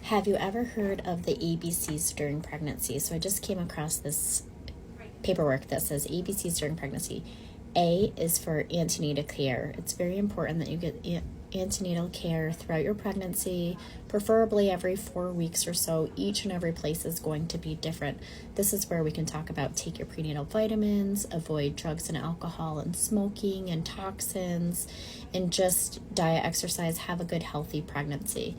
Have you ever heard of the ABCs during pregnancy? So I just came across this paperwork that says ABCs during pregnancy. A is for antenatal care. It's very important that you get antenatal care throughout your pregnancy, preferably every 4 weeks or so. Each and every place is going to be different. This is where we can talk about take your prenatal vitamins, avoid drugs and alcohol and smoking and toxins, and just diet, exercise, have a good healthy pregnancy.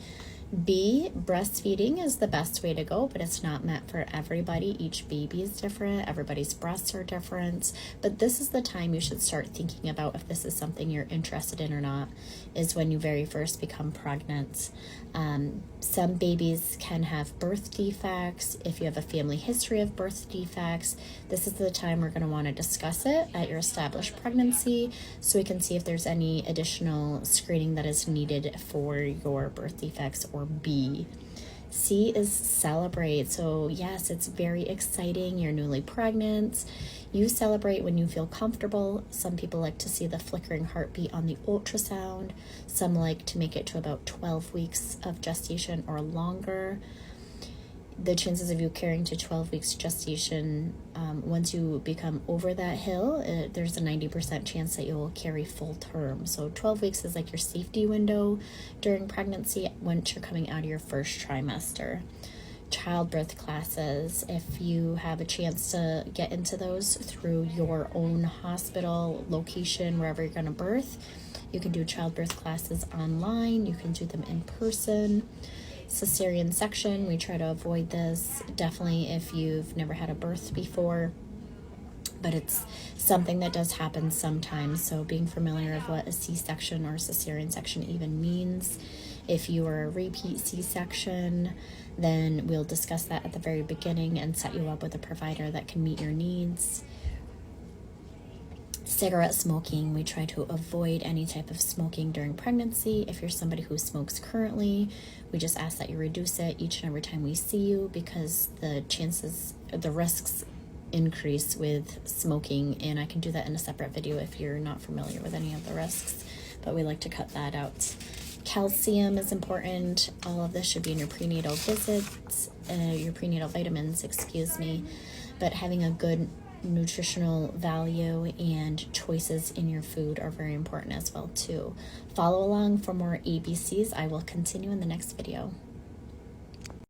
B, breastfeeding is the best way to go, but it's not meant for everybody. Each baby is different. Everybody's breasts are different. But this is the time you should start thinking about if this is something you're interested in or not, is when you very first become pregnant. Some babies can have birth defects. If you have a family history of birth defects, this is the time we're going to want to discuss it at your established pregnancy so we can see if there's any additional screening that is needed for your birth defects. Or B. C is celebrate. So yes, it's very exciting. You're newly pregnant. You celebrate when you feel comfortable. Some people like to see the flickering heartbeat on the ultrasound. Some like to make it to about 12 weeks of gestation or longer. The chances of you carrying to 12 weeks gestation, once you become over that hill, there's a 90% chance that you will carry full term. So 12 weeks is like your safety window during pregnancy once you're coming out of your first trimester. Childbirth classes, if you have a chance to get into those through your own hospital location, wherever you're going to birth, you can do childbirth classes online. You can do them in person. Cesarean section, we try to avoid this definitely if you've never had a birth before, but it's something that does happen sometimes, so being familiar of what a C-section or cesarean section even means. If you are a repeat C-section, then we'll discuss that at the very beginning and set you up with a provider that can meet your needs. Cigarette smoking, we try to avoid any type of smoking during pregnancy. If you're somebody who smokes currently, we just ask that you reduce it each and every time we see you, because the risks increase with smoking, and I can do that in a separate video if you're not familiar with any of the risks, but we like to cut that out. Calcium is important. All of this should be in your prenatal visits, your prenatal vitamins, but having a good nutritional value and choices in your food are very important as well too. Follow along for more ABCs. I will continue in the next video.